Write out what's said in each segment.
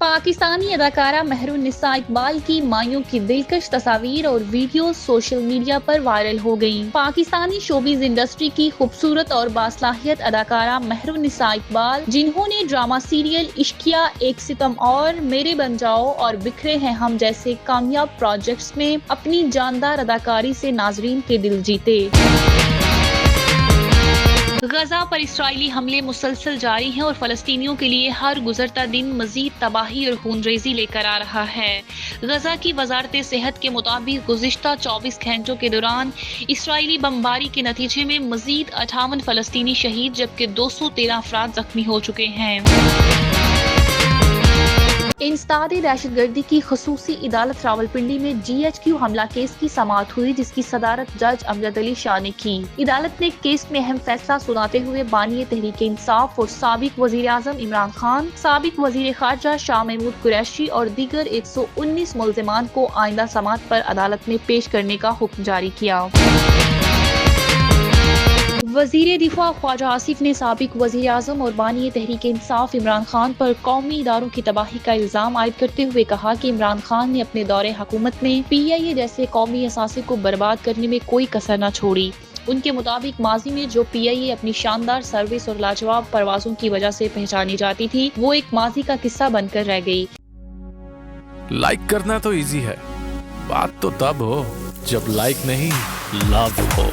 पाकिस्तानी अदाकारा मेहरुन्निसा इकबाल की मायूं की दिलकश तस्वीर और वीडियो सोशल मीडिया पर वायरल हो गईं। पाकिस्तानी शोबिज इंडस्ट्री की खूबसूरत और बासलाहियत अदाकारा मेहरुन्निसा इकबाल, जिन्होंने ड्रामा सीरियल इश्किया, एक सितम और मेरे बन जाओ और बिखरे हैं हम जैसे कामयाब प्रोजेक्ट्स में अपनी जानदार अदाकारी से नाजरीन के दिल जीते। गजा पर इस्राइली हमले मुसलसल जारी हैं और फलस्तीनियों के लिए हर गुजरता दिन मजीद तबाही और खूनरेजी लेकर आ रहा है। गजा की वजारत सेहत के मुताबिक गुज़िश्ता 24 घंटों के दौरान इस्राइली बमबारी के नतीजे में मजीद 58 फलस्तीनी शहीद जबकि 213 अफराद जख्मी हो चुके हैं। इंसदादे दहशतगर्दी की खसूसी अदालत रावलपिंडी में GHQ हमला केस की समाअत हुई, जिसकी सदारत जज अमजद अली शाह ने की। अदालत ने केस में अहम फैसला सुनाते हुए बानी तहरीक इंसाफ और साबिक वजीर आजम इमरान खान, साबिक वजीर खारजा शाह महमूद कुरैशी और दीगर 119 मुल्जिमान को आइंदा समाअत पर अदालत में पेश करने का हुक्म जारी किया। वजीर दिफा ख्वाजा आसिफ ने साबिक वजीर आजम और बानी तहरीक इंसाफ इमरान खान पर कौमी इदारों की तबाही का इल्जाम आयद करते हुए कहा कि इमरान खान ने अपने दौरे हुकूमत में PIA जैसे कौमी असासे को बर्बाद करने में कोई कसर न छोड़ी। उनके मुताबिक माजी में जो PIA अपनी शानदार सर्विस और लाजवाब परवाजों की वजह से पहचानी जाती थी, वो एक माजी का किस्सा बनकर रह गई। लाइक करना तो इजी है, बात तो तब हो जब लाइक नहीं लव हो।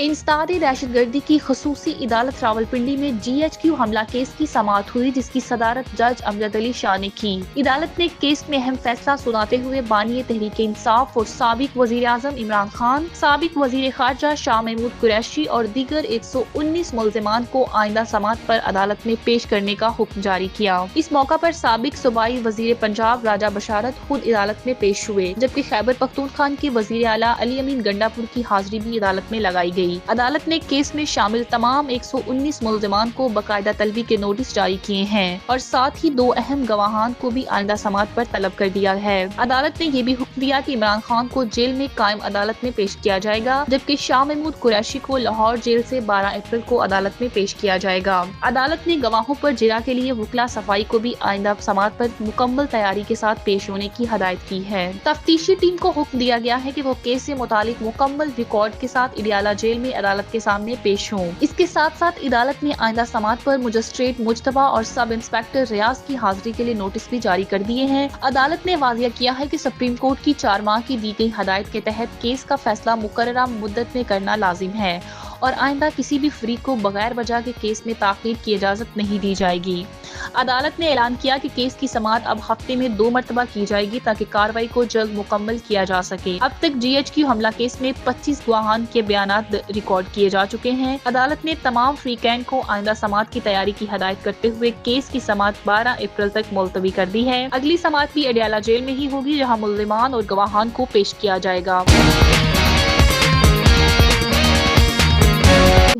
इंसदादे दहशतगर्दी की खसूसी अदालत रावलपिंडी में GHQ हमला केस की समाअत हुई, जिसकी सदारत जज अमजद अली शाह ने की। अदालत ने केस में अहम फैसला सुनाते हुए बानी तहरीक इंसाफ और साबिक वजीर आजम इमरान खान, साबिक वजीर खारजा शाह महमूद कुरैशी और दीगर 119 मुल्जिमान को आइंदा समाअत पर अदालत में पेश करने का हुक्म जारी किया। इस मौका पर साबिक सूबाई वजीर पंजाब राजा बशारत खुद अदालत में पेश हुए, जबकि खैबर पख्तूनख्वा के वजीर आला अली अमीन गंडापुर की हाजिरी भी अदालत में लगाई गई। अदालत ने केस में शामिल तमाम 119 मुल्जिमान को बाकायदा तलबी के नोटिस जारी किए हैं और साथ ही 2 अहम गवाहान को भी आइंदा समाअत पर तलब कर दिया है। अदालत ने यह भी हुक्म दिया कि इमरान खान को जेल में कायम अदालत में पेश किया जाएगा, जबकि शाह महमूद कुरैशी को लाहौर जेल से 12 अप्रैल को अदालत में पेश किया जाएगा। अदालत ने गवाहों पर जिरा के लिए वकला सफाई को भी आइंदा समाअत पर मुकम्मल तैयारी के साथ पेश होने की हदायत की है। तफ्तीशी टीम को हुक्म दिया गया है कि वो केस से मुतालिक मुकम्मल रिकॉर्ड के साथ इडियाला जेल में अदालत के सामने पेश हों। इसके साथ साथ अदालत ने आइंदा समाअत पर मजिस्ट्रेट मुज्तबा और सब इंस्पेक्टर रियाज की हाजिरी के लिए नोटिस भी जारी कर दिए हैं। अदालत ने वाजिया किया है कि सुप्रीम कोर्ट की 4 माह की दी गई हदायत के तहत केस का फैसला मुकर्ररा मुद्दत में करना लाजिम है और आइंदा किसी भी फरीक को बगैर वजह के केस में ताख़ीर की इजाजत नहीं दी जाएगी। अदालत ने ऐलान किया कि केस की समाअत अब हफ्ते में 2 मरतबा की जाएगी ताकि कार्रवाई को जल्द मुकम्मल किया जा सके। अब तक GHQ हमला केस में 25 गवाहान के बयानात रिकॉर्ड किए जा चुके हैं। अदालत ने तमाम फ्रीकैन को आइंदा समाअत की तैयारी की हदायत करते हुए केस की समाअत 12 अप्रैल तक मुलतवी कर दी है। अगली समाअत भी अडियाला जेल में ही होगी, जहाँ मुल्जिमान और गवाहान को पेश किया जाएगा।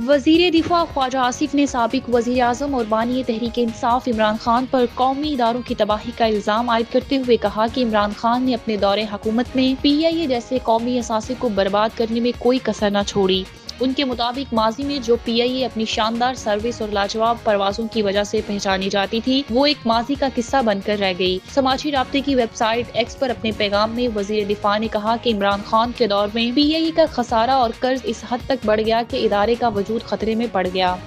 वजीर दिफा ख्वाजा आसिफ ने साबिक वजीर आजम और बानी तहरीक इंसाफ इमरान खान पर कौमी इदारों की तबाही का इल्जाम आयद करते हुए कहा कि इमरान खान ने अपने दौरे हुकूमत में PIA जैसे कौमी असासे को बर्बाद करने में कोई कसर न छोड़ी। उनके मुताबिक माजी में जो PIA अपनी शानदार सर्विस और लाजवाब परवाजों की वजह से पहचानी जाती थी, वो एक माजी का किस्सा बनकर रह गई। समाजी राब्ते की वेबसाइट X पर अपने पैगाम में वजीर दिफा ने कहा कि इमरान खान के दौर में PIA का खसारा और कर्ज इस हद तक बढ़ गया कि इदारे का वजूद खतरे में पड़ गया।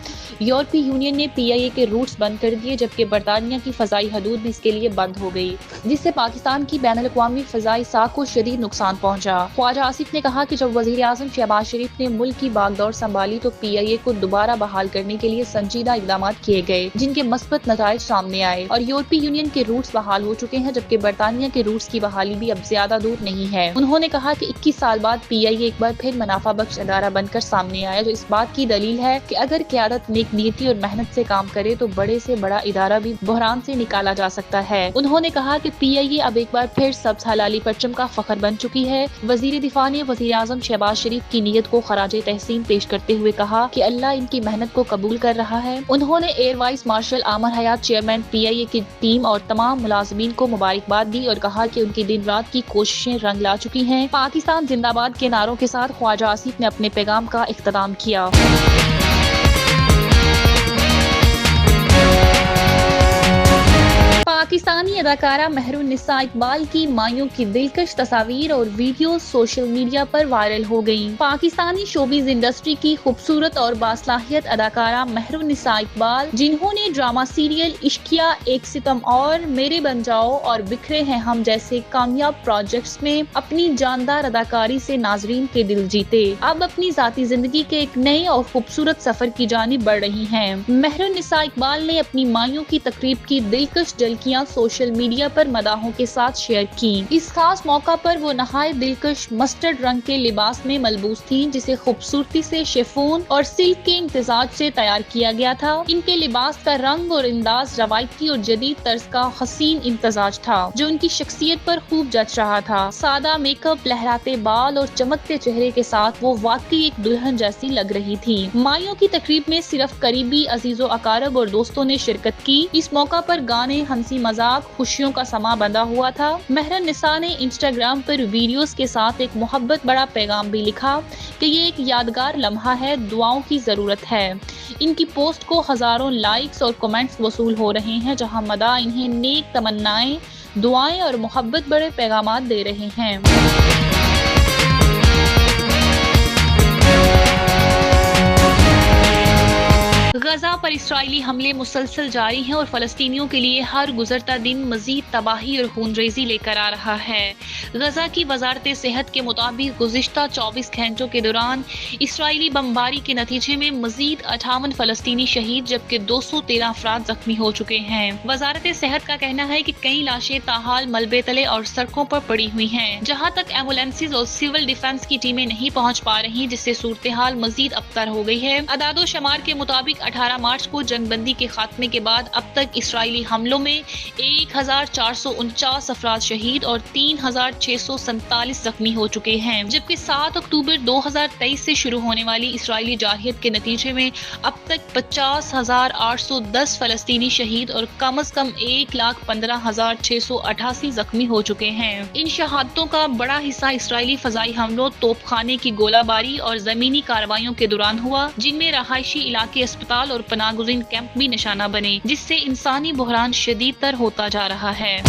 यूरोपीय यूनियन ने PIA के रूट्स बंद कर दिए, जबकि बरतानिया की फजाई हदूद भी इसके लिए बंद हो गई, जिससे पाकिस्तान की बैनुल-अक़वामी फजाई साख को शदीद नुकसान पहुंचा। ख्वाजा आसिफ ने कहा कि जब वज़ीर आज़म शहबाज शरीफ ने मुल्क की बागडोर संभाली तो PIA को दोबारा बहाल करने के लिए संजीदा इक़दाम किए गए, जिनके मस्बत नताइज सामने आए और यूरोपीय यूनियन के रूट्स बहाल हो चुके हैं, जबकि बरतानिया के रूट्स की बहाली भी अब ज्यादा दूर नहीं है। उन्होंने कहा कि 21 साल बाद PIA एक बार फिर मुनाफा बख्श अदारा बनकर सामने आया, जो इस बात की दलील है कि अगर क़यादत नेक नीयती और मेहनत से काम करे तो बड़े से बड़ा इदारा भी बहरान से निकाला जा सकता है। उन्होंने कहा कि PIA अब एक बार फिर सब्ज हलाली परचम का फख्र बन चुकी है। वजीर दिफा ने वजीर आज़म शहबाज शरीफ की नीयत को खराजे तहसीन पेश करते हुए कहा कि अल्लाह इनकी मेहनत को कबूल कर रहा है। उन्होंने एयर वाइस मार्शल आमर हयात, चेयरमैन PIA की टीम और तमाम मुलाजिमीन को मुबारकबाद दी और कहा कि उनकी दिन रात की कोशिशें रंग ला चुकी हैं। पाकिस्तान जिंदाबाद के नारों के साथ ख्वाजा आसिफ ने अपने पैगाम का इख्तिताम किया। पाकिस्तानी अदाकारा मेहरुन्निसा इकबाल की मायूं की दिलकश तस्वीर और वीडियो सोशल मीडिया पर वायरल हो गईं। पाकिस्तानी शोबिज़ इंडस्ट्री की खूबसूरत और बासलाहियत अदाकारा मेहरुन्निसा इकबाल, जिन्होंने ड्रामा सीरियल इश्किया, एक सितम और मेरे बन जाओ और बिखरे हैं हम जैसे कामयाब प्रोजेक्ट्स में अपनी जानदार अदाकारी से नाजरीन के दिल जीते, अब अपनी जाती जिंदगी के एक नए और खूबसूरत सफर की जानिब बढ़ रही हैं। मेहरुन्निसा इकबाल ने अपनी मायूं की तकरीब की दिलकश झलकियां सोशल मीडिया पर मदाहों के साथ शेयर की। इस खास मौका पर वो नहायत दिलकश मस्टर्ड रंग के लिबास में मलबूस थी, जिसे खूबसूरती से शिफॉन और सिल्क के इम्तिजाज से तैयार किया गया था। इनके लिबास का रंग और अंदाज रवायती और जदीद तर्ज का हसीन इम्तिजाज था, जो उनकी शख्सियत पर खूब जच रहा था। सादा मेकअप, लहराते बाल और चमकते चेहरे के साथ वो वाकई एक दुल्हन जैसी लग रही थी। मायूं की तकरीब में सिर्फ करीबी अजीजो अकारब और दोस्तों ने शिरकत की। इस मौका पर गाने, हंसी मजाक, खुशियों का समा बंधा हुआ था। मेहरुन्निसा ने इंस्टाग्राम पर वीडियोस के साथ एक मोहब्बत बड़ा पैगाम भी लिखा कि ये एक यादगार लम्हा है, दुआओं की जरूरत है। इनकी पोस्ट को हजारों लाइक्स और कमेंट्स वसूल हो रहे हैं, जहां मदा इन्हें नेक तमन्नाएं, दुआएं और मोहब्बत बड़े पैगामात दे रहे हैं। गजा पर इस्राइली हमले मुसलसल जारी हैं और फलस्तीनियों के लिए हर गुजरता दिन मजीद तबाही और खूनरेजी लेकर आ रहा है। गजा की वजारत सेहत के मुताबिक गुज़िश्ता 24 घंटों के दौरान इस्राइली बमबारी के नतीजे में मजीद 58 फलस्तीनी शहीद, जबकि 213 अफराद जख्मी हो चुके हैं। वजारत सेहत का कहना है कि कई लाशें ताहाल मलबे तले और सड़कों पर पड़ी हुई हैं, जहां तक एम्बुलेंसेज और सिविल डिफेंस की टीमें नहीं पहुंच पा रही, जिससे सूरत हाल मजीद अबतर हो गई है। अदादो शमार के मुताबिक 18 मार्च को जंगबंदी के खात्मे के बाद अब तक इस्राइली हमलों में 1449 अफराद शहीद और 3647 जख्मी हो चुके हैं, जबकि 7 अक्टूबर 2023 से शुरू होने वाली इस्राइली जारहियत के नतीजे में अब तक 50,810 फलस्तीनी शहीद और कम अज कम 1,15,688 जख्मी हो चुके हैं। इन शहादतों का बड़ा हिस्सा इस्राइली फजाई हमलों, तोपखाने की गोलाबारी और जमीनी कार्रवाइयों के दौरान हुआ, जिनमें रहायशी इलाके, अस्पताल और पनागुज़ीन कैंप भी निशाना बने, जिससे इंसानी बहरान शदीद तर होता जा रहा है।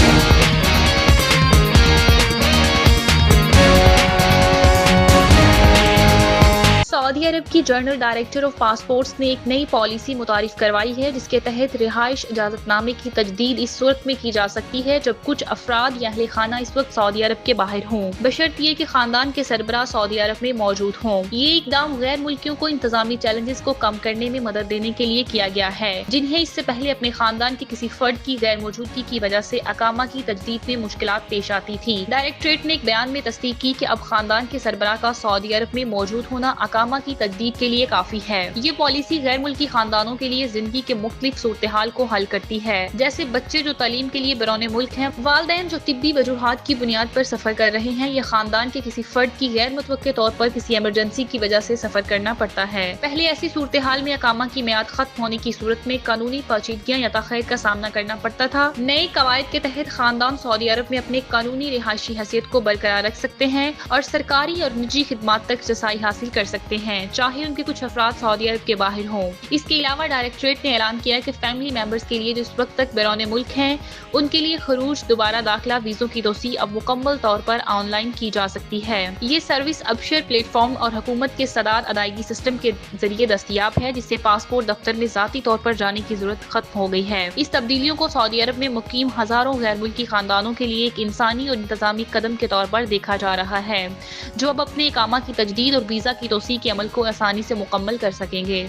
सऊदी अरब की जनरल डायरेक्टर ऑफ पासपोर्ट्स ने एक नई पॉलिसी मुतारिफ करवाई है, जिसके तहत रिहाइश इजाजतनामे की तजदीद इस सूरत में की जा सकती है जब कुछ अफराद या अहले खाना इस वक्त सऊदी अरब के बाहर हों, बशर्त ये कि खानदान के सरबराह सऊदी अरब में मौजूद हों। ये इकदाम गैर मुल्कियों को इंतजामी चैलेंजेस को कम करने में मदद देने के लिए किया गया है, जिन्हें इससे पहले अपने खानदान के किसी फर्द की गैर मौजूदगी की वजह से अकामा की तजदीद में मुश्किलात पेश आती थी। डायरेक्टरेट ने एक बयान में तस्दीक की कि अब खानदान के सरबराह का सऊदी अरब में मौजूद होना अकामा की तजदीद के लिए काफी है। ये पॉलिसी गैर मुल्की खानदानों के लिए जिंदगी के मुख्तलिफ सूरत हाल को हल करती है, जैसे बच्चे जो तालीम के लिए बैरून मुल्क हैं, वालिदैन जो तिब्बी वजूहात की बुनियाद पर सफर कर रहे हैं, या खानदान के किसी फर्द की गैर मुतवक्के तौर पर किसी इमरजेंसी की वजह से सफर करना पड़ता है। पहले ऐसी सूरत हाल में अकामा की मियाद खत्म होने की सूरत में कानूनी पेचीदगियां या तखैर का सामना करना पड़ता था। नए कवायद के तहत खानदान सऊदी अरब में अपने कानूनी रिहायशी हैसियत को बरकरार रख सकते हैं और सरकारी और निजी खिदमात तक रसाई हासिल कर सकते سکتے ہیں، چاہے ان کے کچھ افراد سعودی عرب کے باہر ہوں۔ اس کے علاوہ ڈائریکٹوریٹ نے اعلان کیا کہ فیملی ممبرز کے لیے جو اس وقت تک بیرون ملک ہیں، ان کے لیے خروج، دوبارہ داخلہ ویزوں کی توسیع اب مکمل طور پر آن لائن کی جا سکتی ہے۔ یہ سروس ابشر پلیٹ فارم اور حکومت کے سداد ادائیگی سسٹم کے ذریعے دستیاب ہے، جس سے پاسپورٹ دفتر میں ذاتی طور پر جانے کی ضرورت ختم ہو گئی ہے۔ اس تبدیلیوں کو سعودی عرب میں مقیم ہزاروں غیر ملکی خاندانوں کے لیے ایک انسانی اور انتظامی قدم کے طور پر دیکھا جا رہا ہے، جو اب اپنے اقامہ کی تجدید اور ویزا کی توسیع کے عمل کو آسانی سے مکمل کر سکیں گے۔